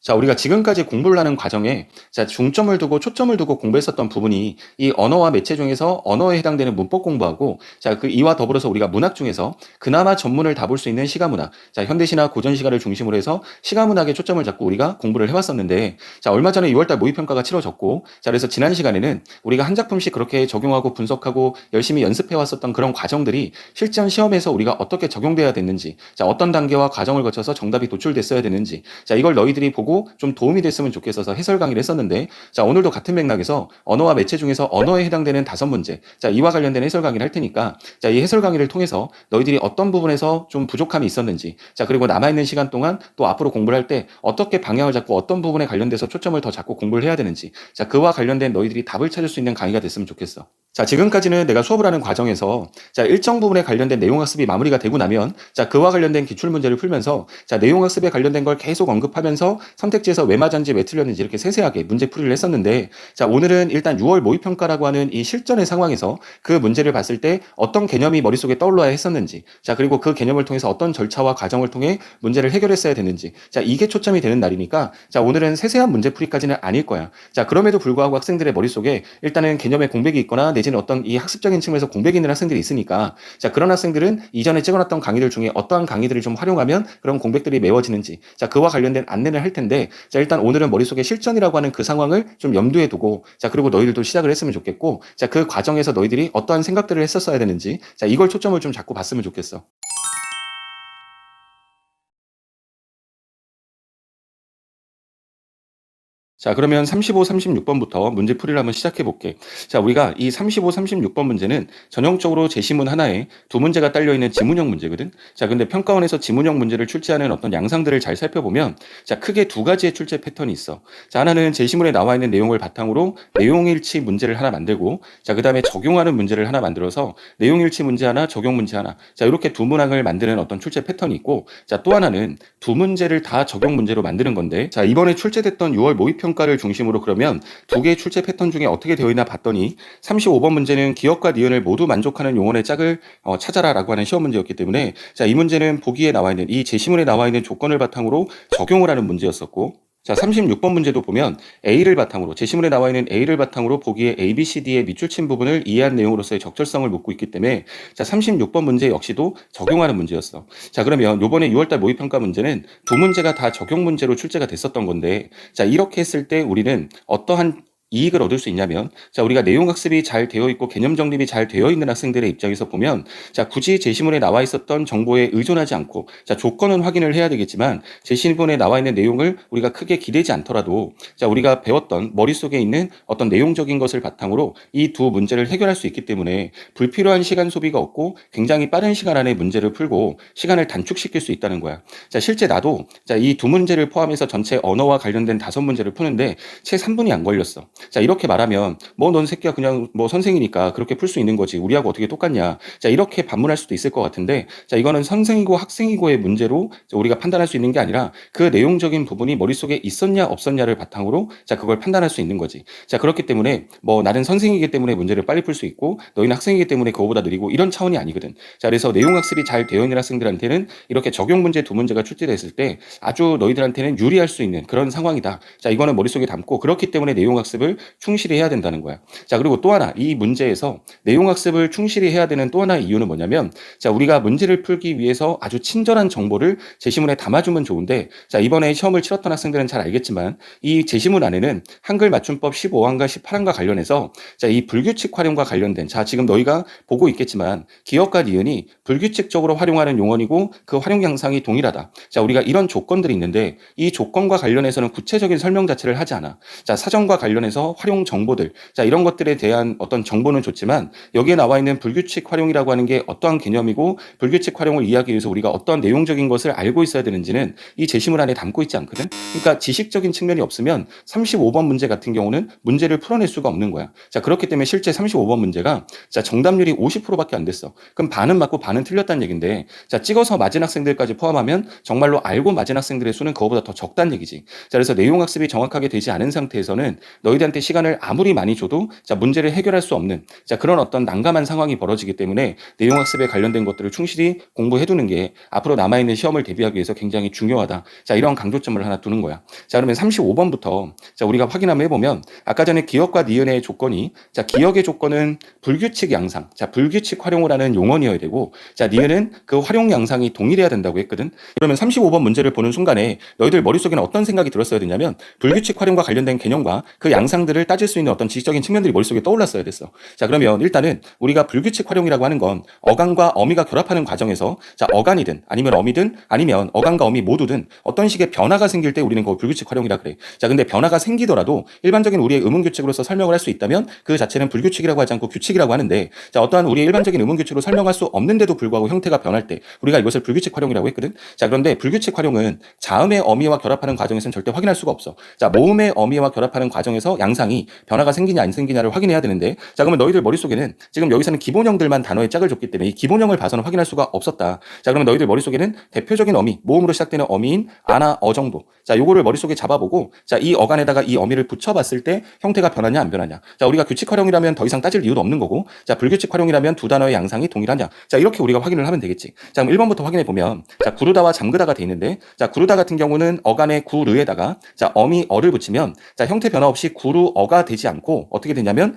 자, 우리가 지금까지 공부를 하는 과정에 자, 중점을 두고 초점을 두고 공부했었던 부분이 이 언어와 매체 중에서 언어에 해당되는 문법 공부하고 자, 그 이와 더불어서 우리가 문학 중에서 그나마 전문을 다 볼 수 있는 시가문학, 자, 현대시나 고전시가를 중심으로 해서 시가문학에 초점을 잡고 우리가 공부를 해왔었는데 자, 얼마 전에 6월달 모의평가가 치러졌고 자, 그래서 지난 시간에는 우리가 한 작품씩 그렇게 적용하고 분석하고 열심히 연습해왔었던 그런 과정들이 실전 시험에서 우리가 어떻게 적용돼야 됐는지 자, 어떤 단계와 과정을 거쳐서 정답이 도출됐어야 되는지 자, 이걸 너희들이 보고 좀 도움이 됐으면 좋겠어서 해설 강의를 했었는데 자, 오늘도 같은 맥락에서 언어와 매체 중에서 언어에 해당되는 5문제 자, 이와 관련된 해설 강의를 할 테니까 자, 이 해설 강의를 통해서 너희들이 어떤 부분에서 좀 부족함이 있었는지 자, 그리고 남아있는 시간 동안 또 앞으로 공부를 할 때 어떻게 방향을 잡고 어떤 부분에 관련돼서 초점을 더 잡고 공부를 해야 되는지 자, 그와 관련된 너희들이 답을 찾을 수 있는 강의가 됐으면 좋겠어. 자, 지금까지는 내가 수업을 하는 과정에서 자, 일정 부분에 관련된 내용학습이 마무리가 되고 나면 자, 그와 관련된 기출문제를 풀면서 자, 내용학습에 관련된 걸 계속 언급하면서 선택지에서 왜 맞았는지 왜 틀렸는지 이렇게 세세하게 문제풀이를 했었는데 자, 오늘은 일단 6월 모의평가라고 하는 이 실전의 상황에서 그 문제를 봤을 때 어떤 개념이 머릿속에 떠올라야 했었는지 자, 그리고 그 개념을 통해서 어떤 절차와 과정을 통해 문제를 해결했어야 되는지 자, 이게 초점이 되는 날이니까 자, 오늘은 세세한 문제풀이까지는 아닐 거야. 자, 그럼에도 불구하고 학생들의 머릿속에 일단은 개념의 공백이 있거나 내지는 어떤 이 학습적인 측면에서 공백이 있는 학생들이 있으니까 자, 그런 학생들은 이전에 찍어놨던 강의들 중에 어떠한 강의들을 좀 활용하면 그런 공백들이 메워지는지 자, 그와 관련된 안내를 할 텐데 자, 일단 오늘은 머릿속에 실전이라고 하는 그 상황을 좀 염두에 두고 자, 그리고 너희들도 시작을 했으면 좋겠고 자, 그 과정에서 너희들이 어떠한 생각들을 했었어야 되는지 자, 이걸 초점을 좀 잡고 봤으면 좋겠어. 자, 그러면 35, 36번부터 문제풀이를 한번 시작해 볼게. 자, 우리가 이 35, 36번 문제는 전형적으로 제시문 하나에 두 문제가 딸려있는 지문형 문제거든. 자, 근데 평가원에서 지문형 문제를 출제하는 어떤 양상들을 잘 살펴보면 자, 크게 두 가지의 출제 패턴이 있어. 자, 하나는 제시문에 나와 있는 내용을 바탕으로 내용일치 문제를 하나 만들고 자, 그다음에 적용하는 문제를 하나 만들어서 내용일치 문제 하나, 적용 문제 하나. 자, 이렇게 두 문항을 만드는 어떤 출제 패턴이 있고 자, 또 하나는 두 문제를 다 적용 문제로 만드는 건데 자, 이번에 출제됐던 6월 모의평가를 중심으로 그러면 두 개의 출제 패턴 중에 어떻게 되어 있나 봤더니 35번 문제는 기억과 니은을 모두 만족하는 용언의 짝을 찾아라라고 하는 시험 문제였기 때문에 자, 이 문제는 보기에 나와 있는 이 제시문에 나와 있는 조건을 바탕으로 적용을 하는 문제였었고 자, 36번 문제도 보면 A를 바탕으로 제시문에 나와 있는 A를 바탕으로 보기에 A, B, C, D의 밑줄 친 부분을 이해한 내용으로서의 적절성을 묻고 있기 때문에 자, 36번 문제 역시도 적용하는 문제였어. 자, 그러면 요번에 6월달 모의평가 문제는 두 문제가 다 적용 문제로 출제가 됐었던 건데 자, 이렇게 했을 때 우리는 어떠한 이익을 얻을 수 있냐면 자, 우리가 내용 학습이 잘 되어 있고 개념 정립이 잘 되어 있는 학생들의 입장에서 보면 자, 굳이 제시문에 나와 있었던 정보에 의존하지 않고 자, 조건은 확인을 해야 되겠지만 제시문에 나와 있는 내용을 우리가 크게 기대지 않더라도 자, 우리가 배웠던 머릿속에 있는 어떤 내용적인 것을 바탕으로 이 두 문제를 해결할 수 있기 때문에 불필요한 시간 소비가 없고 굉장히 빠른 시간 안에 문제를 풀고 시간을 단축시킬 수 있다는 거야. 자, 실제 나도 자, 이 두 문제를 포함해서 전체 언어와 관련된 5문제를 푸는데 채 3분이 안 걸렸어. 자, 이렇게 말하면 뭐 넌 새끼야 그냥 뭐 선생이니까 그렇게 풀 수 있는 거지. 우리하고 어떻게 똑같냐. 자, 이렇게 반문할 수도 있을 것 같은데 자, 이거는 선생이고 학생이고의 문제로 우리가 판단할 수 있는 게 아니라 그 내용적인 부분이 머릿속에 있었냐 없었냐를 바탕으로 자, 그걸 판단할 수 있는 거지. 자, 그렇기 때문에 뭐 나는 선생이기 때문에 문제를 빨리 풀 수 있고 너희는 학생이기 때문에 그거보다 느리고 이런 차원이 아니거든. 자, 그래서 내용 학습이 잘 되어 있는 학생들한테는 이렇게 적용 문제 두 문제가 출제됐을 때 아주 너희들한테는 유리할 수 있는 그런 상황이다. 자, 이거는 머릿속에 담고 그렇기 때문에 내용 학습을 충실히 해야 된다는 거야. 자, 그리고 또 하나 이 문제에서 내용 학습을 충실히 해야 되는 또 하나의 이유는 뭐냐면 자, 우리가 문제를 풀기 위해서 아주 친절한 정보를 제시문에 담아주면 좋은데 자, 이번에 시험을 치렀던 학생들은 잘 알겠지만 이 제시문 안에는 한글 맞춤법 15항과 18항과 관련해서 자, 이 불규칙 활용과 관련된 자, 지금 너희가 보고 있겠지만 기억과 니은이 불규칙적으로 활용하는 용언이고 그 활용 양상이 동일하다. 자, 우리가 이런 조건들이 있는데 이 조건과 관련해서는 구체적인 설명 자체를 하지 않아. 자, 사전과 관련해서 활용 정보들 자, 이런 것들에 대한 어떤 정보는 좋지만 여기에 나와 있는 불규칙 활용이라고 하는 게 어떠한 개념이고 불규칙 활용을 이해하기 위해서 우리가 어떠한 내용적인 것을 알고 있어야 되는지는 이 제시문 안에 담고 있지 않거든. 그러니까 지식적인 측면이 없으면 35번 문제 같은 경우는 문제를 풀어낼 수가 없는 거야. 자, 그렇기 때문에 실제 35번 문제가 자, 정답률이 50%밖에 안 됐어. 그럼 반은 맞고 반은 틀렸다는 얘긴데 자, 찍어서 맞은 학생들까지 포함하면 정말로 알고 맞은 학생들의 수는 그거보다 더 적다는 얘기지. 자, 그래서 내용 학습이 정확하게 되지 않은 상태에서는 너희들 아이들한테 시간을 아무리 많이 줘도 자, 문제를 해결할 수 없는 자, 그런 어떤 난감한 상황이 벌어지기 때문에 내용학습에 관련된 것들을 충실히 공부해두는 게 앞으로 남아있는 시험을 대비하기 위해서 굉장히 중요하다. 자, 이런 강조점을 하나 두는 거야. 자, 그러면 35번부터 자, 우리가 확인 한번 해보면 아까 전에 기억과 니은의 조건이 자, 기억의 조건은 불규칙 양상. 자, 불규칙 활용을 하는 용언이어야 되고 자, 니은은 그 활용 양상이 동일해야 된다고 했거든. 그러면 35번 문제를 보는 순간에 너희들 머릿속에는 어떤 생각이 들었어야 되냐면 불규칙 활용과 관련된 개념과 그 양상들을 따질 수 있는 어떤 지식적인 측면들이 머릿속에 떠올랐어야 됐어. 자, 그러면 일단은 우리가 불규칙 활용이라고 하는 건 어간과 어미가 결합하는 과정에서 자, 어간이든 아니면 어미든 아니면 어간과 어미 모두든 어떤 식의 변화가 생길 때 우리는 그걸 불규칙 활용이라 그래. 자, 근데 변화가 생기더라도 일반적인 우리의 의문규칙으로서 설명을 할 수 있다면 그 자체는 불규칙이라고 하지 않고 규칙이라고 하는데 자, 어떠한 우리의 일반적인 의문규칙으로 설명할 수 없는데도 불구하고 형태가 변할 때 우리가 이것을 불규칙 활용이라고 했거든. 자, 그런데 불규칙 활용은 자음의 어미와 결합하는 과정에서는 절대 확인할 수가 없어. 자, 모음의 어미와 결합하는 과정에서 양상이 변화가 생기냐 안 생기냐를 확인해야 되는데 자, 그러면 너희들 머릿속에는 지금 여기서는 기본형들만 단어의 짝을 줬기 때문에 이 기본형을 봐서는 확인할 수가 없었다. 자, 그러면 너희들 머릿속에는 대표적인 어미, 모음으로 시작되는 어미인 아나 어 정도. 자, 요거를 머릿속에 잡아보고 자, 이 어간에다가 이 어미를 붙여봤을 때 형태가 변하냐 안 변하냐. 자, 우리가 규칙 활용이라면 더 이상 따질 이유도 없는 거고 자, 불규칙 활용이라면 두 단어의 양상이 동일하냐. 자, 이렇게 우리가 확인을 하면 되겠지. 자, 그럼 1번부터 확인해 보면 자, 구르다와 잠그다가 돼 있는데 자, 구르다 같은 경우는 어간의 구르에다가 자, 어미 어를 붙이면 자, 형태 변화 없이 구르어가 되지 않고 어떻게 되냐면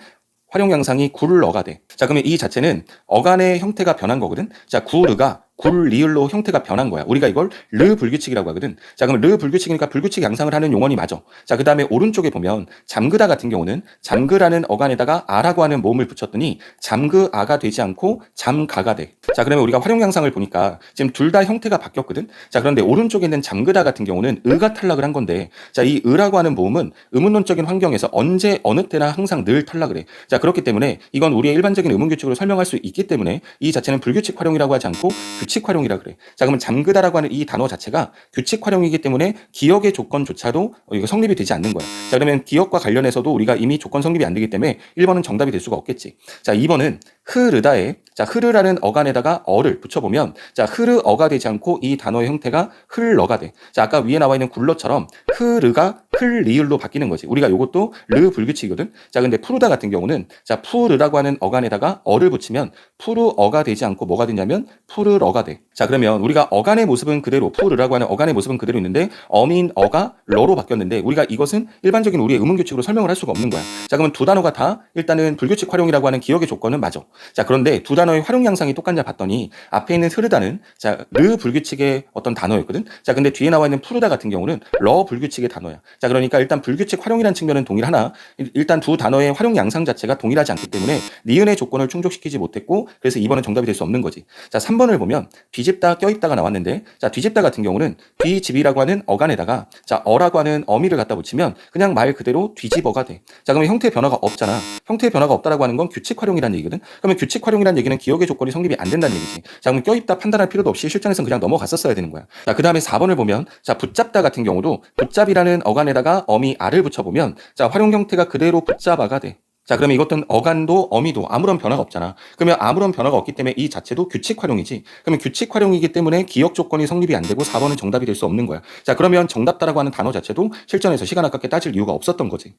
활용 양상이 굴러가 돼. 자, 그러면 이 자체는 어간의 형태가 변한 거거든. 자, 구르가 굴, 리을로 형태가 변한 거야. 우리가 이걸 르 불규칙이라고 하거든. 자, 그럼 르 불규칙이니까 불규칙 양상을 하는 용언이 맞아. 자, 그 다음에 오른쪽에 보면 잠그다 같은 경우는 잠그라는 어간에다가 아라고 하는 모음을 붙였더니 잠그아가 되지 않고 잠가가 돼. 자, 그러면 우리가 활용 양상을 보니까 지금 둘 다 형태가 바뀌었거든. 자, 그런데 오른쪽에 있는 잠그다 같은 경우는 의가 탈락을 한 건데 자, 이 의라고 하는 모음은 의문론적인 환경에서 언제 어느 때나 항상 늘 탈락을 해. 자, 그렇기 때문에 이건 우리의 일반적인 의문규칙으로 설명할 수 있기 때문에 이 자체는 불규칙 활용이라고 하지 않고 규칙 활용이라 그래. 자, 그러면 잠그다라고 하는 이 단어 자체가 규칙 활용이기 때문에 기억의 조건조차도 이거 성립이 되지 않는 거야. 자, 그러면 기억과 관련해서도 우리가 이미 조건 성립이 안 되기 때문에 1번은 정답이 될 수가 없겠지. 자, 2번은 흐르다에 자, 흐르라는 어간에다가 어를 붙여보면 자, 흐르어가 되지 않고 이 단어의 형태가 흘러가 돼. 자, 아까 위에 나와 있는 굴러처럼 흐르가 흘리을로 바뀌는 거지. 우리가 요것도 르 불규칙이거든. 자, 근데 푸르다 같은 경우는 자, 푸르라고 하는 어간에다가 어를 붙이면 푸르어가 되지 않고 뭐가 되냐면 푸르러가 돼. 자, 그러면 우리가 어간의 모습은 그대로 푸르라고 하는 어간의 모습은 그대로 있는데 어미인 어가 러로 바뀌었는데 우리가 이것은 일반적인 우리의 의문규칙으로 설명을 할 수가 없는 거야. 자, 그러면 두 단어가 다 일단은 불규칙 활용이라고 하는 기억의 조건은 맞아. 자, 그런데 두 단어의 활용 양상이 똑같냐 봤더니 앞에 있는 흐르다는 자, 르 불규칙의 어떤 단어였거든. 자, 근데 뒤에 나와 있는 푸르다 같은 경우는 러 불규칙의 단어야. 자, 그러니까 일단 불규칙 활용이라는 측면은 동일하나 일단 두 단어의 활용 양상 자체가 동일하지 않기 때문에 니은의 조건을 충족시키지 못했고 그래서 2번은 정답이 될 수 없는 거지. 자, 3번을 보면 뒤집다 껴입다가 나왔는데 자, 뒤집다 같은 경우는 뒤집이라고 하는 어간에다가 자, 어라고 하는 어미를 갖다 붙이면 그냥 말 그대로 뒤집어가 돼. 자, 그러면 형태 변화가 없잖아. 형태 변화가 없다라고 하는 건 규칙 활용이라는 얘기거든. 그러면 규칙 활용이라는 얘기는 기억의 조건이 성립이 안 된다는 얘기지. 자, 그럼 껴입다 판단할 필요도 없이 실전에서는 그냥 넘어갔었어야 되는 거야. 자, 그 다음에 4번을 보면 자, 붙잡다 같은 경우도 붙잡이라는 어간에다가 어미 아를 붙여보면 자, 활용 형태가 그대로 붙잡아가 돼. 자, 그러면 이것은 어간도 어미도 아무런 변화가 없잖아. 그러면 아무런 변화가 없기 때문에 이 자체도 규칙 활용이지. 그러면 규칙 활용이기 때문에 기억 조건이 성립이 안 되고 4번은 정답이 될 수 없는 거야. 자, 그러면 정답다라고 하는 단어 자체도 실전에서 시간 아깝게 따질 이유가 없었던 거지.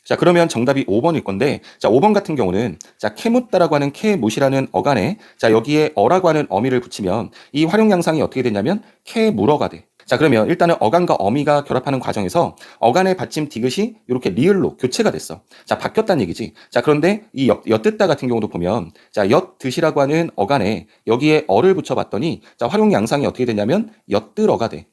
자, 그러면 정답이 5번일 건데, 자, 5번 같은 경우는, 자, 캐묻다라고 하는 캐묻이라는 어간에, 자, 여기에 어라고 하는 어미를 붙이면, 이 활용 양상이 어떻게 되냐면, 캐물어가 돼. 자, 그러면 일단은 어간과 어미가 결합하는 과정에서 어간의 받침 디귿이 이렇게 리을로 교체가 됐어. 자, 바뀌었다는 얘기지. 자, 그런데 이 엿듣다 같은 경우도 보면, 자, 엿드시라고 하는 어간에 여기에 어를 붙여봤더니, 자, 활용 양상이 어떻게 되냐면, 엿들어가 돼.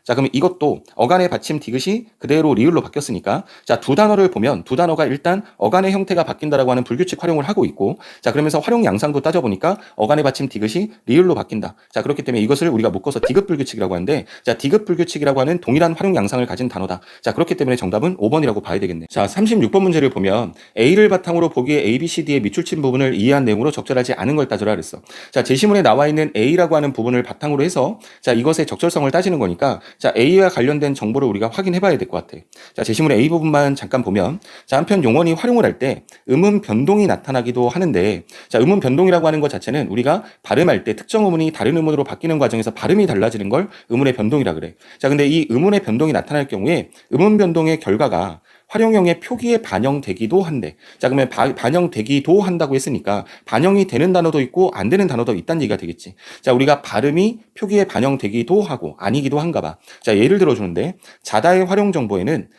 자, 그러면 이것도 어간의 받침 디귿이 그대로 리을로 바뀌었으니까 자, 두 단어를 보면 두 단어가 일단 어간의 형태가 바뀐다라고 하는 불규칙 활용을 하고 있고 자, 그러면서 활용 양상도 따져보니까 어간의 받침 디귿이 리을로 바뀐다. 자, 그렇기 때문에 이것을 우리가 묶어서 디귿 불규칙이라고 하는데 자, 디귿 불규칙이라고 하는 동일한 활용 양상을 가진 단어다. 자, 그렇기 때문에 정답은 5번이라고 봐야 되겠네. 자, 36번 문제를 보면 A를 바탕으로 보기에 A, B, C, D의 밑줄친 부분을 이해한 내용으로 적절하지 않은 걸 따져라 그랬어. 자, 제시문에 나와 있는 A라고 하는 부분을 바탕으로 해서 자, 이것의 적절성을 따지는 거니까 자, A와 관련된 정보를 우리가 확인해 봐야 될 것 같아. 자, 제시문의 A 부분만 잠깐 보면 자, 한편 용언이 활용을 할 때 음음 변동이 나타나기도 하는데 자, 음음 변동이라고 하는 것 자체는 우리가 발음할 때 특정 음운이 다른 음운으로 바뀌는 과정에서 발음이 달라지는 걸 음운의 변동이라 그래. 자, 근데 이 음운의 변동이 나타날 경우에 음운 변동의 결과가 활용형의 표기에 반영되기도 한대. 자, 그러면 반영되기도 한다고 했으니까 반영이 되는 단어도 있고 안 되는 단어도 있다는 얘기가 되겠지. 자, 우리가 발음이 표기에 반영되기도 하고 아니기도 한가 봐. 자, 예를 들어주는데 자다의 활용 정보에는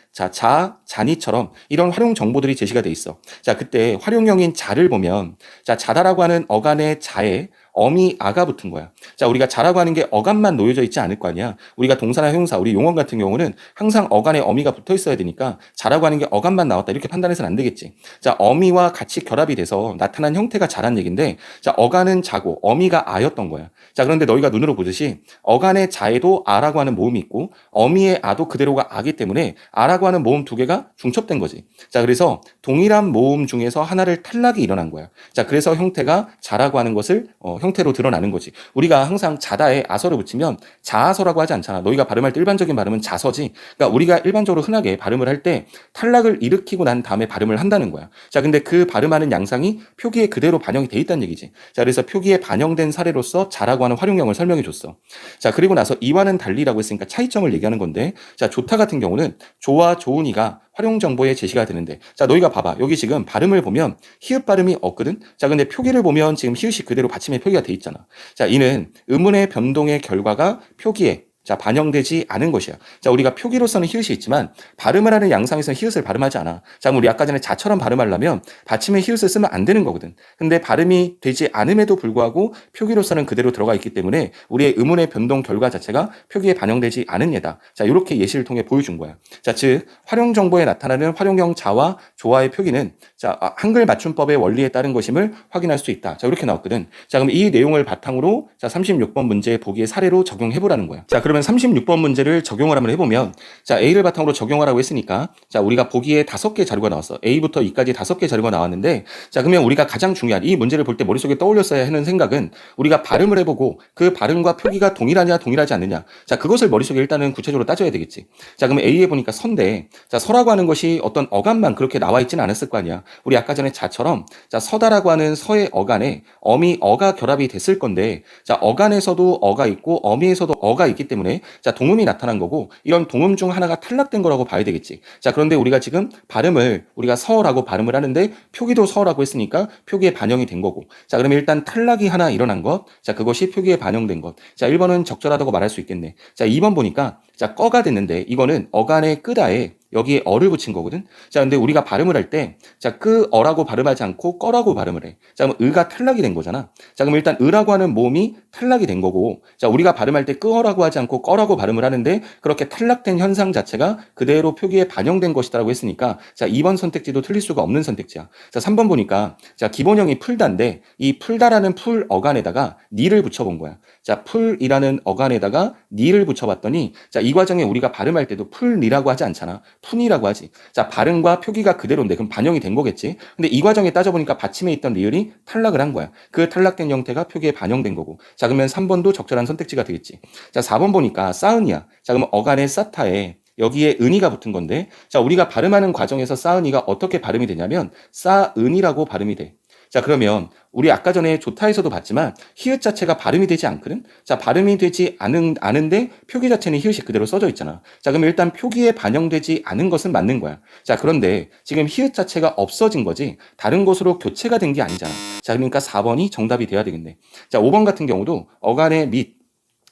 잔이처럼 이런 활용 정보들이 제시가 돼 있어. 자, 그때 활용형인 자를 보면 자, 자다라고 하는 어간의 자에 어미 아가 붙은 거야. 자, 우리가 자라고 하는 게 어간만 놓여져 있지 않을 거 아니야. 우리가 동사나 형용사, 우리 용언 같은 경우는 항상 어간에 어미가 붙어 있어야 되니까 자라고 하는 게 어간만 나왔다 이렇게 판단해서는 안 되겠지. 자, 어미와 같이 결합이 돼서 나타난 형태가 자란 얘긴데, 자, 어간은 자고 어미가 아였던 거야. 자, 그런데 너희가 눈으로 보듯이 어간의 자에도 아라고 하는 모음이 있고 어미의 아도 그대로가 아기 때문에 아라고 하는 모음 두 개가 중첩된 거지. 자, 그래서 동일한 모음 중에서 하나를 탈락이 일어난 거야. 자, 그래서 형태가 자라고 하는 것을 형태로 드러나는 거지. 우리가 항상 자다에 아서를 붙이면 자아서라고 하지 않잖아. 너희가 발음할 때 일반적인 발음은 자서지. 그러니까 우리가 일반적으로 흔하게 발음을 할 때 탈락을 일으키고 난 다음에 발음을 한다는 거야. 자, 근데 그 발음하는 양상이 표기에 그대로 반영이 돼 있다는 얘기지. 자, 그래서 표기에 반영된 사례로서 자라고 하는 활용형을 설명해 줬어. 자, 그리고 나서 이와는 달리라고 했으니까 차이점을 얘기하는 건데, 자, 좋다 같은 경우는 조와 좋으니가 활용 정보에 제시가 되는데, 자, 너희가 봐봐. 여기 지금 발음을 보면 히읗 발음이 없거든. 자, 근데 표기를 보면 지금 히읗이 그대로 받침에 표기가 돼 있잖아. 자, 이는 음운의 변동의 결과가 표기에 자, 반영되지 않은 것이야. 자, 우리가 표기로서는 히읗이 있지만 발음을 하는 양상에서는 히읗을 발음하지 않아. 자, 우리 아까 전에 자처럼 발음하려면 받침에 히읗을 쓰면 안 되는 거거든. 근데 발음이 되지 않음에도 불구하고 표기로서는 그대로 들어가 있기 때문에 우리의 음운의 변동 결과 자체가 표기에 반영되지 않은 예다. 자, 이렇게 예시를 통해 보여준 거야. 자, 즉 활용 정보에 나타나는 활용형 자와 조와의 표기는 자, 한글 맞춤법의 원리에 따른 것임을 확인할 수 있다. 자, 이렇게 나왔거든. 자, 그럼 이 내용을 바탕으로 자, 36번 문제 보기의 사례로 적용해 보라는 거야. 자, 그러면 36번 문제를 적용을 한번 해보면, 자, A를 바탕으로 적용하라고 했으니까, 자, 우리가 보기에 5개 자료가 나왔어. A부터 E까지 5개 자료가 나왔는데, 자, 그러면 우리가 가장 중요한 이 문제를 볼 때 머릿속에 떠올렸어야 하는 생각은 우리가 발음을 해보고 그 발음과 표기가 동일하냐 동일하지 않느냐. 자, 그것을 머릿속에 일단은 구체적으로 따져야 되겠지. 자, 그러면 A에 보니까 서인데, 자, 서라고 하는 것이 어떤 어간만 그렇게 나와 있지는 않았을 거 아니야. 우리 아까 전에 자처럼, 자, 서다라고 하는 서의 어간에 어미 어가 결합이 됐을 건데, 자, 어간에서도 어가 있고 어미에서도 어가 있기 때문에 자, 동음이 나타난 거고 이런 동음 중 하나가 탈락된 거라고 봐야 되겠지. 자, 그런데 우리가 지금 발음을 우리가 서라고 발음을 하는데 표기도 서라고 했으니까 표기에 반영이 된 거고. 자, 그러면 일단 탈락이 하나 일어난 것. 자, 그것이 표기에 반영된 것. 자, 1번은 적절하다고 말할 수 있겠네. 자, 2번 보니까 자, 꺼가 됐는데 이거는 어간의 끄다에 여기에 어를 붙인 거거든. 자, 근데 우리가 발음을 할 때, 자, 어라고 발음하지 않고 꺼라고 발음을 해. 자, 그럼 의가 탈락이 된 거잖아. 자, 그럼 일단 의라고 하는 모음이 탈락이 된 거고, 자, 우리가 발음할 때 끄어라고 하지 않고 꺼라고 발음을 하는데, 그렇게 탈락된 현상 자체가 그대로 표기에 반영된 것이다라고 했으니까, 자, 2번 선택지도 틀릴 수가 없는 선택지야. 자, 3번 보니까, 자, 기본형이 풀다인데, 이 풀다라는 풀 어간에다가 니를 붙여본 거야. 자, 풀이라는 어간에다가 니를 붙여봤더니, 자, 이 과정에 우리가 발음할 때도 풀니라고 하지 않잖아. 푼이라고 하지. 자, 발음과 표기가 그대로인데 그럼 반영이 된 거겠지. 근데 이 과정에 따져보니까 받침에 있던 리을이 탈락을 한 거야. 그 탈락된 형태가 표기에 반영된 거고. 자, 그러면 3번도 적절한 선택지가 되겠지. 자, 4번 보니까 싸은이야. 자, 그러면 어간의 싸타에 여기에 은이가 붙은 건데, 자, 우리가 발음하는 과정에서 싸은이가 어떻게 발음이 되냐면 싸은이라고 발음이 돼. 자, 그러면 우리 아까 전에 조타에서도 봤지만 히읗 자체가 발음이 되지 않거든. 자, 발음이 되지 않은데 표기 자체는 히읗이 그대로 써져 있잖아. 자, 그럼 일단 표기에 반영되지 않은 것은 맞는 거야. 자, 그런데 지금 히읗 자체가 없어진 거지 다른 곳으로 교체가 된 게 아니잖아. 자, 그러니까 4번이 정답이 돼야 되겠네. 자, 5번 같은 경우도 어간의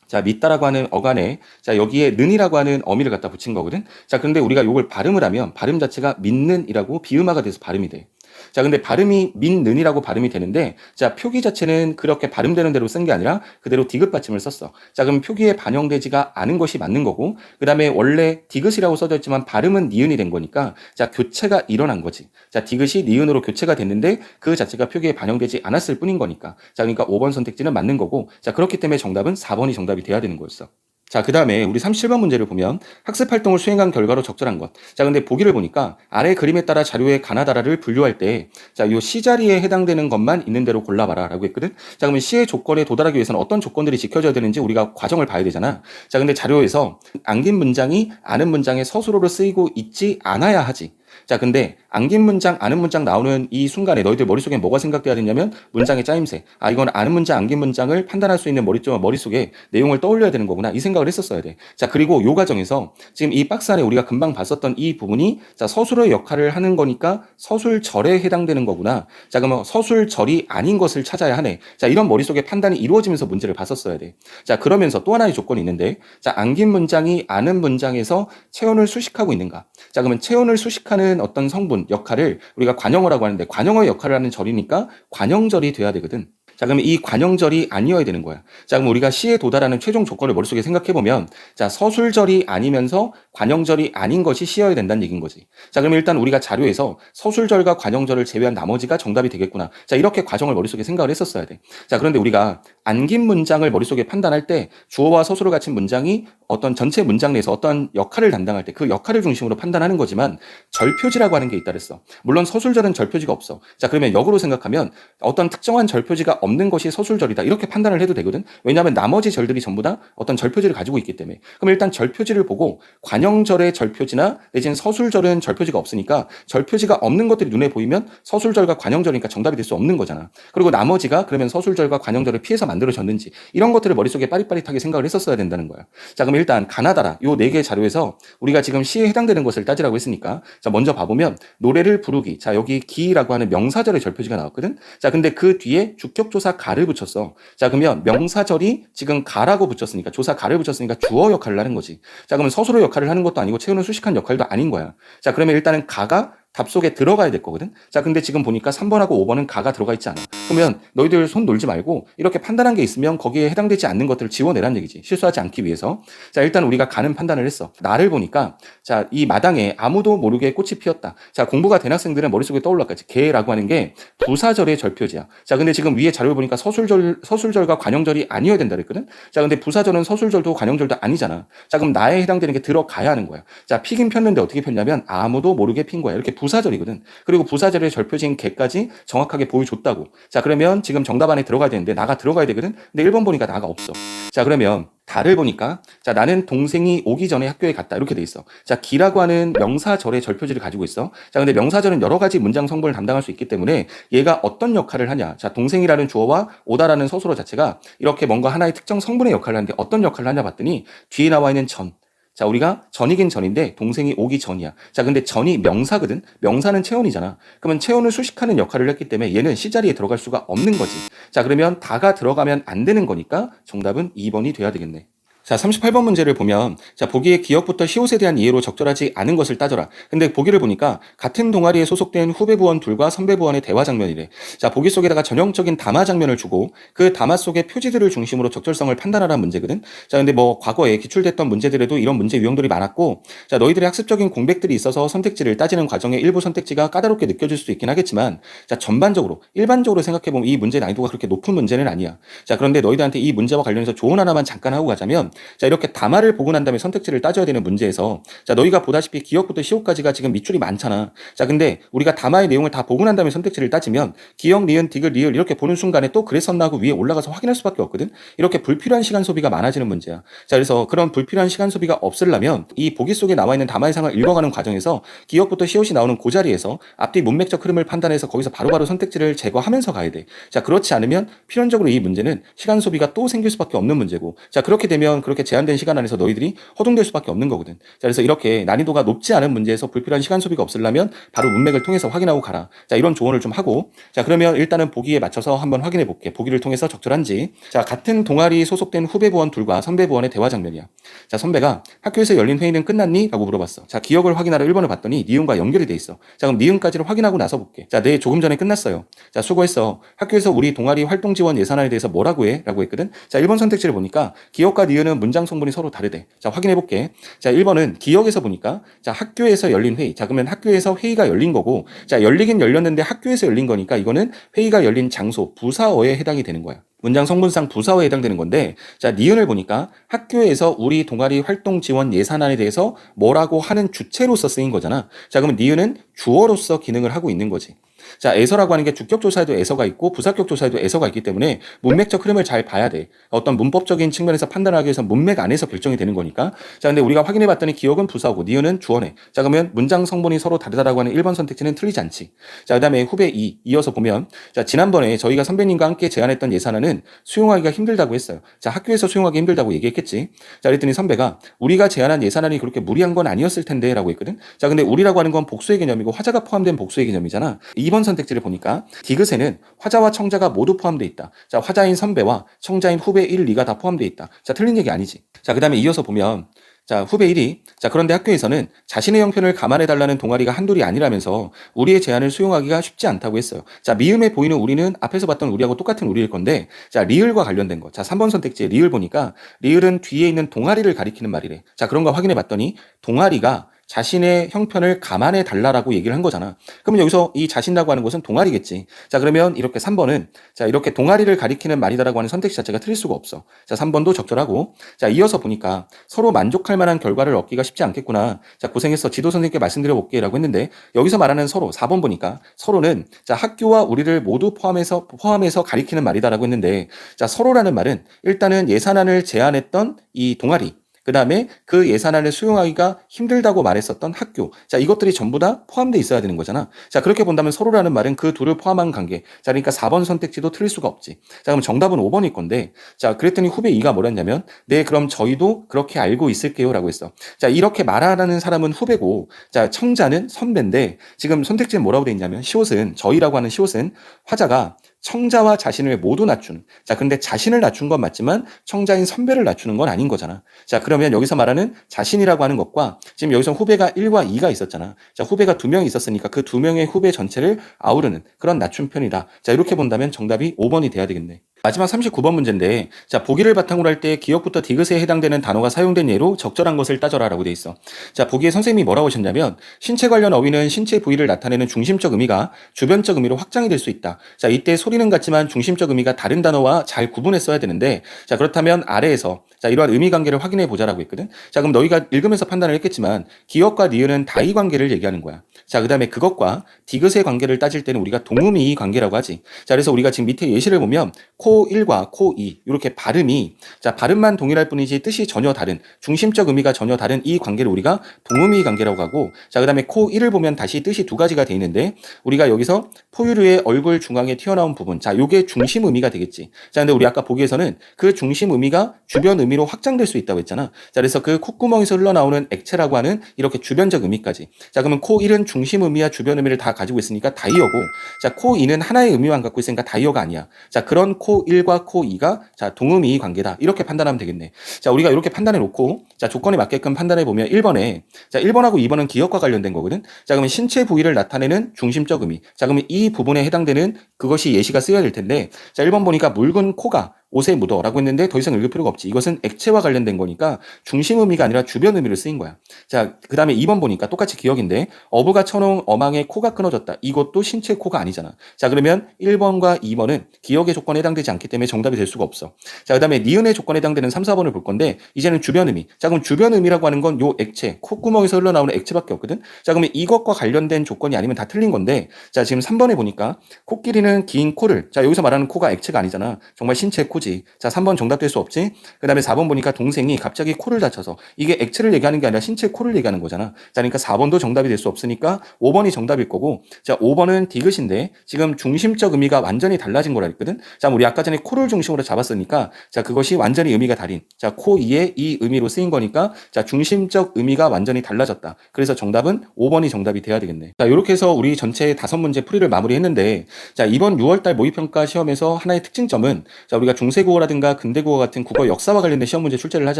자, 믿다라고 하는 어간에 자, 여기에 는이라고 하는 어미를 갖다 붙인 거거든. 자, 그런데 우리가 이걸 발음을 하면 발음 자체가 믿는이라고 비음화가 돼서 발음이 돼. 자, 근데 발음이 민는이라고 발음이 되는데, 자, 표기 자체는 그렇게 발음되는 대로 쓴 게 아니라 그대로 디귿 받침을 썼어. 자, 그럼 표기에 반영되지가 않은 것이 맞는 거고, 그 다음에 원래 디귿이라고 써져 있지만 발음은 니은이 된 거니까, 자, 교체가 일어난 거지. 자, 디귿이 니은으로 교체가 됐는데 그 자체가 표기에 반영되지 않았을 뿐인 거니까. 자, 그러니까 5번 선택지는 맞는 거고, 자, 그렇기 때문에 정답은 4번이 정답이 돼야 되는 거였어. 자, 그 다음에 우리 37번 문제를 보면 학습 활동을 수행한 결과로 적절한 것. 자, 근데 보기를 보니까 아래 그림에 따라 자료의 가나다라를 분류할 때, 자, 요 C 자리에 해당되는 것만 있는 대로 골라봐라 라고 했거든. 자, 그러면 C의 조건에 도달하기 위해서는 어떤 조건들이 지켜져야 되는지 우리가 과정을 봐야 되잖아. 자, 근데 자료에서 안긴 문장이 아는 문장의 서술어로 쓰이고 있지 않아야 하지. 자, 근데 안긴 문장, 아는 문장 나오는 이 순간에 너희들 머릿속에 뭐가 생각돼야 되냐면 문장의 짜임새. 아, 이건 아는 문장, 안긴 문장을 판단할 수 있는 머릿속에 내용을 떠올려야 되는 거구나. 이 생각을 했었어야 돼. 자, 그리고 요 과정에서 지금 이 박스 안에 우리가 금방 봤었던 이 부분이 자, 서술의 역할을 하는 거니까 서술절에 해당되는 거구나. 자, 그러면 서술절이 아닌 것을 찾아야 하네. 자, 이런 머릿속에 판단이 이루어지면서 문제를 봤었어야 돼. 자, 그러면서 또 하나의 조건이 있는데 자, 안긴 문장이 아는 문장에서 체온을 수식하고 있는가. 자, 그러면 체온을 수식하는 어떤 성분, 역할을 우리가 관형어라고 하는데 관형어의 역할을 하는 절이니까 관형절이 돼야 되거든. 자, 그러면 이 관형절이 아니어야 되는 거야. 자, 그럼 우리가 시에 도달하는 최종 조건을 머릿속에 생각해보면 자, 서술절이 아니면서 관형절이 아닌 것이 시여야 된다는 얘기인 거지. 자, 그러면 일단 우리가 자료에서 서술절과 관형절을 제외한 나머지가 정답이 되겠구나. 자, 이렇게 과정을 머릿속에 생각을 했었어야 돼. 자, 그런데 우리가 안긴 문장을 머릿속에 판단할 때 주어와 서술을 갖춘 문장이 어떤 전체 문장 내에서 어떤 역할을 담당할 때 그 역할을 중심으로 판단하는 거지만 절표지라고 하는 게 있다 그랬어. 물론 서술절은 절표지가 없어. 자, 그러면 역으로 생각하면 어떤 특정한 절표지가 없는 것이 서술절이다. 이렇게 판단을 해도 되거든. 왜냐하면 나머지 절들이 전부 다 어떤 절표지를 가지고 있기 때문에. 그럼 일단 절표지를 보고 관형절의 절표지나 내지는 서술절은 절표지가 없으니까 절표지가 없는 것들이 눈에 보이면 서술절과 관형절이니까 정답이 될 수 없는 거잖아. 그리고 나머지가 그러면 서술절과 관형절을 피해서 만들어졌는지 이런 것들을 머릿속에 빠릿빠릿하게 생각을 했었어야 된다는 거야. 자, 그럼 일단 가나다라 요 네 개의 자료에서 우리가 지금 시에 해당되는 것을 따지라고 했으니까 자, 먼저 봐보면 노래를 부르기. 자, 여기 기라고 하는 명사절의 절표지가 나왔거든. 자, 근데 그 뒤에 주격조사 가를 붙였어. 자, 그러면 명사절이 지금 가라고 붙였으니까 조사 가를 붙였으니까 주어 역할을 하는 거지. 자, 그러면 서술어 역할을 하는 것도 아니고 채우는 수식한 역할도 아닌 거야. 자, 그러면 일단은 가가 답 속에 들어가야 될 거거든. 자, 근데 지금 보니까 3번하고 5번은 가가 들어가 있지 않아. 그러면 너희들 손 놀지 말고 이렇게 판단한 게 있으면 거기에 해당되지 않는 것들을 지워내라는 얘기지. 실수하지 않기 위해서. 자, 일단 우리가 가는 판단을 했어. 나를 보니까 자, 이 마당에 아무도 모르게 꽃이 피었다. 자, 공부가 된 학생들은 머릿속에 떠올랐겠지. 개라고 하는 게 부사절의 절표지야. 자, 근데 지금 위에 자료를 보니까 서술절과 관형절이 아니어야 된다 그랬거든. 자, 근데 부사절은 서술절도 관형절도 아니잖아. 자, 그럼 나에 해당되는 게 들어가야 하는 거야. 자, 피긴 폈는데 어떻게 폈냐면 아무도 모르게 핀 거야. 이렇게 부사절이거든. 그리고 부사절의 절표지인 개까지 정확하게 보여줬다고. 자, 그러면 지금 정답 안에 들어가야 되는데 나가 들어가야 되거든. 근데 1번 보니까 나가 없어. 자, 그러면 다를 보니까 자, 나는 동생이 오기 전에 학교에 갔다 이렇게 돼 있어. 자, 기라고 하는 명사절의 절표지를 가지고 있어. 자, 근데 명사절은 여러 가지 문장 성분을 담당할 수 있기 때문에 얘가 어떤 역할을 하냐. 자, 동생이라는 주어와 오다라는 서술어 자체가 이렇게 뭔가 하나의 특정 성분의 역할을 하는데 어떤 역할을 하냐 봤더니 뒤에 나와 있는 전. 자, 우리가 전이긴 전인데 동생이 오기 전이야. 자, 근데 전이 명사거든. 명사는 체온이잖아. 그러면 체온을 수식하는 역할을 했기 때문에 얘는 C자리에 들어갈 수가 없는 거지. 자, 그러면 다가 들어가면 안 되는 거니까 정답은 2번이 돼야 되겠네. 자, 38번 문제를 보면 자, 보기에 기억부터 시옷에 대한 이해로 적절하지 않은 것을 따져라. 근데 보기를 보니까 같은 동아리에 소속된 후배 부원 둘과 선배 부원의 대화 장면이래. 자, 보기 속에다가 전형적인 담화 장면을 주고 그 담화 속의 표지들을 중심으로 적절성을 판단하라는 문제거든. 자, 근데 뭐 과거에 기출됐던 문제들에도 이런 문제 유형들이 많았고 자, 너희들의 학습적인 공백들이 있어서 선택지를 따지는 과정에 일부 선택지가 까다롭게 느껴질 수도 있긴 하겠지만 자, 전반적으로 일반적으로 생각해보면 이 문제 난이도가 그렇게 높은 문제는 아니야. 자, 그런데 너희들한테 이 문제와 관련해서 조언 하나만 잠깐 하고 가자면 자, 이렇게 담화를 보고 난 다음에 선택지를 따져야 되는 문제에서 자, 너희가 보다시피 기억부터 시옷까지가 지금 밑줄이 많잖아. 자, 근데 우리가 담화의 내용을 다 보고 난 다음에 선택지를 따지면 기억, 니은, 디귿, 리을 이렇게 보는 순간에 또 그랬었나 하고 위에 올라가서 확인할 수밖에 없거든. 이렇게 불필요한 시간 소비가 많아지는 문제야. 자, 그래서 그런 불필요한 시간 소비가 없으려면 이 보기 속에 나와 있는 담화의 상을 읽어가는 과정에서 기억부터 시옷이 나오는 그 자리에서 앞뒤 문맥적 흐름을 판단해서 거기서 바로바로 선택지를 제거하면서 가야 돼. 자, 그렇지 않으면 필연적으로 이 문제는 시간 소비가 또 생길 수밖에 없는 문제고 자, 그렇게 되면 그렇게 제한된 시간 안에서 너희들이 허둥댈 수밖에 없는 거거든. 자, 그래서 이렇게 난이도가 높지 않은 문제에서 불필요한 시간 소비가 없으려면 바로 문맥을 통해서 확인하고 가라. 자, 이런 조언을 좀 하고 자, 그러면 일단은 보기에 맞춰서 한번 확인해 볼게. 보기를 통해서 적절한지. 자, 같은 동아리 소속된 후배 부원 둘과 선배 부원의 대화 장면이야. 자, 선배가 학교에서 열린 회의는 끝났니? 라고 물어봤어. 자, 기억을 확인하러 1번을 봤더니 니은과 연결이 돼 있어. 자, 그럼 니은까지를 확인하고 나서 볼게. 자, 네, 조금 전에 끝났어요. 자, 수고했어. 학교에서 우리 동아리 활동 지원 예산안에 대해서 뭐라고 해? 라고 했거든. 자, 1번 선택지를 보니까 기억과 니은은 문장 성분이 서로 다르대. 자, 확인해 볼게. 자, 1번은 기억에서 보니까 자, 학교에서 열린 회의. 자, 그러면 학교에서 회의가 열린 거고 자, 열리긴 열렸는데 학교에서 열린 거니까 이거는 회의가 열린 장소, 부사어에 해당이 되는 거야. 문장 성분상 부사어에 해당되는 건데 자, 니은을 보니까 학교에서 우리 동아리 활동 지원 예산안에 대해서 뭐라고 하는 주체로서 쓰인 거잖아. 자, 그러면 니은은 주어로서 기능을 하고 있는 거지. 자, 에서라고 하는 게 주격 조사에도 에서가 있고 부사격 조사에도 에서가 있기 때문에 문맥적 흐름을 잘 봐야 돼. 어떤 문법적인 측면에서 판단하기 위해서 문맥 안에서 결정이 되는 거니까. 자, 근데 우리가 확인해 봤더니 기억은 부사고 니은은 주어네. 자, 그러면 문장 성분이 서로 다르다라고 하는 1번 선택지는 틀리지 않지. 자, 그다음에 후배 2 이어서 보면 자, 지난번에 저희가 선배님과 함께 제안했던 예산안은 수용하기가 힘들다고 했어요. 자, 학교에서 수용하기 힘들다고 얘기했겠지. 자, 그랬더니 선배가 우리가 제안한 예산안이 그렇게 무리한 건 아니었을 텐데 라고 했거든. 자, 근데 우리라고 하는 건 복수의 개념이고 화자가 포함된 복수의 개념이잖아. 2번 선택지를 보니까 디귿에는 화자와 청자가 모두 포함되어 있다. 자, 화자인 선배와 청자인 후배 1, 2가 다 포함되어 있다. 자, 틀린 얘기 아니지. 자, 그 다음에 이어서 보면 자, 후배 1이 자, 그런데 학교에서는 자신의 형편을 감안해달라는 동아리가 한둘이 아니라면서 우리의 제안을 수용하기가 쉽지 않다고 했어요. 자, 미음에 보이는 우리는 앞에서 봤던 우리하고 똑같은 우리일 건데 자, 리을과 관련된 거. 자, 3번 선택지에 리을 보니까 리을은 뒤에 있는 동아리를 가리키는 말이래. 자, 그런 거 확인해 봤더니 동아리가 자신의 형편을 감안해 달라라고 얘기를 한 거잖아. 그러면 여기서 이 자신이라고 하는 것은 동아리겠지. 자, 그러면 이렇게 3번은 자, 이렇게 동아리를 가리키는 말이다라고 하는 선택지 자체가 틀릴 수가 없어. 자, 3번도 적절하고. 자, 이어서 보니까 서로 만족할 만한 결과를 얻기가 쉽지 않겠구나. 자, 고생했어. 지도 선생님께 말씀드려 볼게라고 했는데 여기서 말하는 서로 4번 보니까 서로는 자, 학교와 우리를 모두 포함해서 가리키는 말이다라고 했는데 자, 서로라는 말은 일단은 예산안을 제안했던 이 동아리 그 다음에 그 예산안을 수용하기가 힘들다고 말했었던 학교. 자, 이것들이 전부 다 포함되어 있어야 되는 거잖아. 자, 그렇게 본다면 서로라는 말은 그 둘을 포함한 관계. 자, 그러니까 4번 선택지도 틀릴 수가 없지. 자, 그럼 정답은 5번일 건데, 자, 그랬더니 후배 2가 뭐랬냐면, 네, 그럼 저희도 그렇게 알고 있을게요. 라고 했어. 자, 이렇게 말하는 사람은 후배고, 자, 청자는 선배인데, 지금 선택지는 뭐라고 돼 있냐면, 시옷은, 저희라고 하는 시옷은 화자가 청자와 자신을 모두 낮추는. 자, 근데 자신을 낮춘 건 맞지만 청자인 선배를 낮추는 건 아닌 거잖아. 자, 그러면 여기서 말하는 자신이라고 하는 것과 지금 여기서 후배가 1과 2가 있었잖아. 자, 후배가 2명이 있었으니까 그 2명의 후배 전체를 아우르는 그런 낮춤 편이다. 자, 이렇게 본다면 정답이 5번이 돼야 되겠네. 마지막 39번 문제인데 자, 보기를 바탕으로 할 때 기억부터 디귿에 해당되는 단어가 사용된 예로 적절한 것을 따져라라고 돼 있어. 자, 보기에 선생님이 뭐라고 하셨냐면 신체 관련 어휘는 신체 부위를 나타내는 중심적 의미가 주변적 의미로 확장이 될 수 있다. 자, 이때 소리는 같지만 중심적 의미가 다른 단어와 잘 구분해 써야 되는데 자, 그렇다면 아래에서 자, 이러한 의미 관계를 확인해 보자라고 했거든. 자, 그럼 너희가 읽으면서 판단을 했겠지만 기억과 니은은 다이 관계를 얘기하는 거야. 자, 그다음에 그것과 디귿의 관계를 따질 때는 우리가 동음이 관계라고 하지. 자, 그래서 우리가 지금 밑에 예시를 보면 코 1과 코 2 이렇게 발음이 자, 발음만 동일할 뿐이지 뜻이 전혀 다른 중심적 의미가 전혀 다른 이 관계를 우리가 동음이 관계라고 하고 자, 그다음에 코 1을 보면 다시 뜻이 두 가지가 돼 있는데 우리가 여기서 포유류의 얼굴 중앙에 튀어나온 부분 자, 요게 중심 의미가 되겠지. 자, 근데 우리 아까 보기에서는 그 중심 의미가 주변 의미로 확장될 수 있다고 했잖아. 자, 그래서 그 콧구멍에서 흘러나오는 액체라고 하는 이렇게 주변적 의미까지. 자, 그러면 코 1은 중심 의미와 주변 의미를 다 가지고 있으니까 다이어고 자, 코 2는 하나의 의미만 갖고 있으니까 다이어가 아니야. 자, 그런 코 1과 코 2가 자, 동음이 관계다. 이렇게 판단하면 되겠네. 자, 우리가 이렇게 판단해 놓고 자, 조건에 맞게끔 판단해 보면 1번에 자, 1번하고 2번은 기억과 관련된 거거든. 자, 그러면 신체 부위를 나타내는 중심적 의미. 자, 그러면 이 부분에 해당되는 그것이 예시가 쓰여야 될 텐데 자, 1번 보니까 묽은 코가 옷에 묻어라고 했는데 더 이상 읽을 필요가 없지. 이것은 액체와 관련된 거니까 중심 의미가 아니라 주변 의미를 쓰인 거야. 자, 그 다음에 2번 보니까 똑같이 기억인데 어부가 쳐놓은 어망에 코가 끊어졌다. 이것도 신체 코가 아니잖아. 자, 그러면 1번과 2번은 기억의 조건에 해당되지 않기 때문에 정답이 될 수가 없어. 자, 그 다음에 니은의 조건에 해당되는 3, 4번을 볼 건데 이제는 주변 의미. 자, 그럼 주변 의미라고 하는 건 요 액체, 콧구멍에서 흘러나오는 액체밖에 없거든. 자, 그러면 이것과 관련된 조건이 아니면 다 틀린 건데 자, 지금 3번에 보니까 코끼리는 긴 코를 자, 여기서 말하는 코가 액체가 아니잖아. 정말 신체 코 코지. 자, 3번 정답 될 수 없지. 그 다음에 4번 보니까 동생이 갑자기 코를 다쳐서 이게 액체를 얘기하는 게 아니라 신체 코를 얘기하는 거잖아. 자, 그러니까 4번도 정답이 될 수 없으니까 5번이 정답일 거고 자, 5번은 디귿인데 지금 중심적 의미가 완전히 달라진 거라 했거든. 자, 우리 아까 전에 코를 중심으로 잡았으니까 자, 그것이 완전히 의미가 다른 자, 코 2의 이 의미로 쓰인 거니까 자, 중심적 의미가 완전히 달라졌다. 그래서 정답은 5번이 정답이 돼야 되겠네. 자, 이렇게 해서 우리 전체 5문제 풀이를 마무리했는데 자, 이번 6월달 모의평가 시험에서 하나의 특징점은 자, 우리가 중세국어라든가 근대국어 같은 국어 역사와 관련된 시험 문제 출제를 하지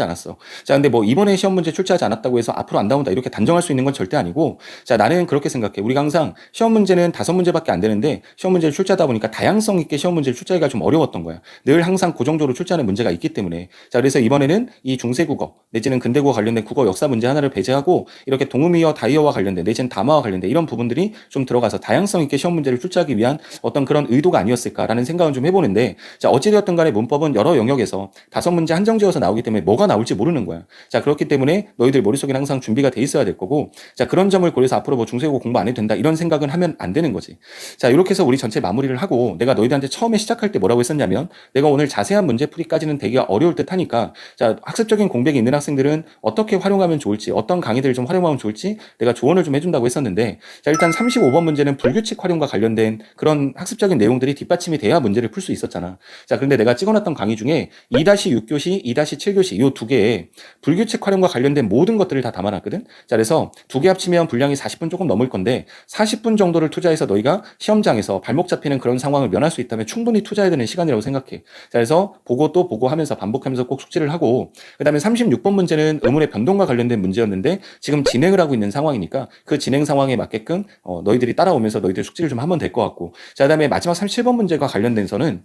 않았어. 자, 근데 뭐 이번에 시험 문제 출제하지 않았다고 해서 앞으로 안 나온다 이렇게 단정할 수 있는 건 절대 아니고 자, 나는 그렇게 생각해. 우리가 항상 시험 문제는 5문제밖에 안 되는데 시험 문제를 출제하다 보니까 다양성 있게 시험 문제를 출제하기가 좀 어려웠던 거야. 늘 항상 고정적으로 출제하는 문제가 있기 때문에 자, 그래서 이번에는 이 중세국어 내지는 근대국어 관련된 국어 역사 문제 하나를 배제하고 이렇게 동음이어 다이어와 관련된 내지는 담화와 관련된 이런 부분들이 좀 들어가서 다양성 있게 시험 문제를 출제하기 위한 어떤 그런 의도가 아니었을까라는 생각은 좀 해보는데 자, 어찌되었든 간에 문법은 여러 영역에서 5문제 한정지어서 나오기 때문에 뭐가 나올지 모르는 거야. 자, 그렇기 때문에 너희들 머릿속에 항상 준비가 돼 있어야 될 거고, 자, 그런 점을 고려해서 앞으로 뭐 중소외고 공부 안 해도 된다 이런 생각은 하면 안 되는 거지. 자, 이렇게 해서 우리 전체 마무리를 하고, 내가 너희들한테 처음에 시작할 때 뭐라고 했었냐면, 내가 오늘 자세한 문제풀이까지는 되게 어려울 듯 하니까, 자, 학습적인 공백이 있는 학생들은 어떻게 활용하면 좋을지, 어떤 강의들을 좀 활용하면 좋을지 내가 조언을 좀 해준다고 했었는데, 자, 일단 35번 문제는 불규칙 활용과 관련된 그런 학습적인 내용들이 뒷받침이 돼야 문제를 풀 수 있었잖아. 자, 그런데 내가 찍어놨던 강의 중에 2-6교시, 2-7교시 이 두 개에 불규칙 활용과 관련된 모든 것들을 다 담아놨거든. 자, 그래서 두 개 합치면 분량이 40분 조금 넘을 건데 40분 정도를 투자해서 너희가 시험장에서 발목 잡히는 그런 상황을 면할 수 있다면 충분히 투자해야 되는 시간이라고 생각해. 자, 그래서 보고 또 보고 하면서 반복하면서 꼭 숙지를 하고, 그 다음에 36번 문제는 의문의 변동과 관련된 문제였는데 지금 진행을 하고 있는 상황이니까 그 진행 상황에 맞게끔 너희들이 따라오면서 너희들 숙지를 좀 하면 될 것 같고, 자, 그 다음에 마지막 37번 문제가 관련된서는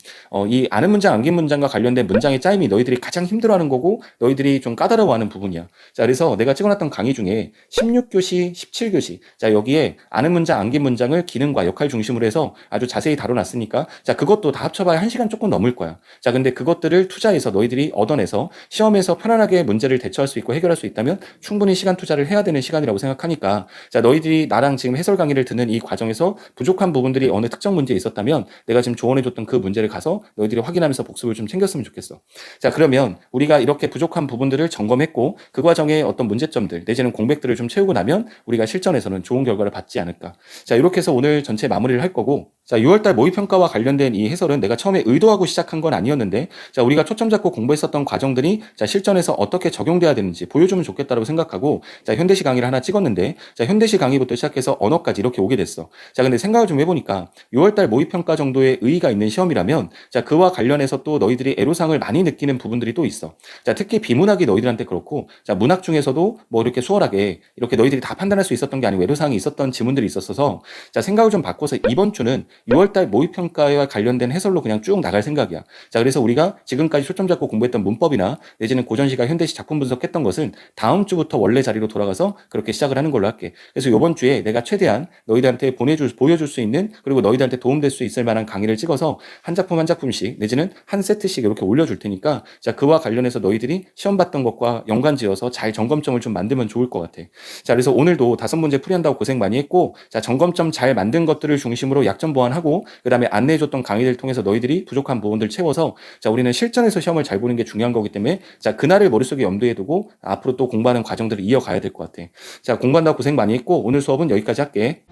이 아는 문장, 암긴 문장과 관련된 문장의 짜임이 너희들이 가장 힘들어하는 거고 너희들이 좀 까다로워하는 부분이야. 자, 그래서 내가 찍어놨던 강의 중에 16교시, 17교시, 자, 여기에 아는 문장, 암긴 문장을 기능과 역할 중심으로 해서 아주 자세히 다뤄놨으니까, 자, 그것도 다 합쳐봐야 1시간 조금 넘을 거야. 자, 근데 그것들을 투자해서 너희들이 얻어내서 시험에서 편안하게 문제를 대처할 수 있고 해결할 수 있다면 충분히 시간 투자를 해야 되는 시간이라고 생각하니까, 자, 너희들이 나랑 지금 해설 강의를 듣는 이 과정에서 부족한 부분들이 어느 특정 문제에 있었다면 내가 지금 조언해줬던 그 문제를 가서 너희들이 확인하면서 복습을 좀 챙겼으면 좋겠어. 자, 그러면 우리가 이렇게 부족한 부분들을 점검했고 그 과정에 어떤 문제점들 내지는 공백들을 좀 채우고 나면 우리가 실전에서는 좋은 결과를 받지 않을까. 자, 이렇게 해서 오늘 전체 마무리를 할 거고, 자, 6월달 모의평가와 관련된 이 해설은 내가 처음에 의도하고 시작한 건 아니었는데, 자, 우리가 초점 잡고 공부했었던 과정들이 자, 실전에서 어떻게 적용돼야 되는지 보여주면 좋겠다고 생각하고, 자, 현대시 강의를 하나 찍었는데, 자, 현대시 강의부터 시작해서 언어까지 이렇게 오게 됐어. 자, 근데 생각을 좀 해보니까 6월달 모의평가 정도의 의의가 있는 시험이라면, 자, 그와 관련해서 또 너희들이 애로사항을 많이 느끼는 부분들이 또 있어. 자, 특히 비문학이 너희들한테 그렇고, 자, 문학 중에서도 뭐 이렇게 수월하게 이렇게 너희들이 다 판단할 수 있었던 게 아니고 애로사항이 있었던 지문들이 있었어서, 자, 생각을 좀 바꿔서 이번 주는 6월달 모의평가와 관련된 해설로 그냥 쭉 나갈 생각이야. 자, 그래서 우리가 지금까지 초점 잡고 공부했던 문법이나 내지는 고전시가 현대시 작품 분석했던 것은 다음 주부터 원래 자리로 돌아가서 그렇게 시작을 하는 걸로 할게. 그래서 이번 주에 내가 최대한 너희들한테 보여줄 수 있는, 그리고 너희들한테 도움될 수 있을 만한 강의를 찍어서 한 작품 한 작품씩 내지는 한 세트씩 이렇게 올려줄 테니까, 자, 그와 관련해서 너희들이 시험 봤던 것과 연관지어서 잘 점검점을 좀 만들면 좋을 것 같아. 자, 그래서 오늘도 5문제 풀이한다고 고생 많이 했고, 자, 점검점 잘 만든 것들을 중심으로 약점 보완하고 그 다음에 안내해줬던 강의를 통해서 너희들이 부족한 부분들 채워서, 자, 우리는 실전에서 시험을 잘 보는 게 중요한 거기 때문에, 자, 그날을 머릿속에 염두에 두고 앞으로 또 공부하는 과정들을 이어가야 될 것 같아. 자, 공부한다고 고생 많이 했고 오늘 수업은 여기까지 할게.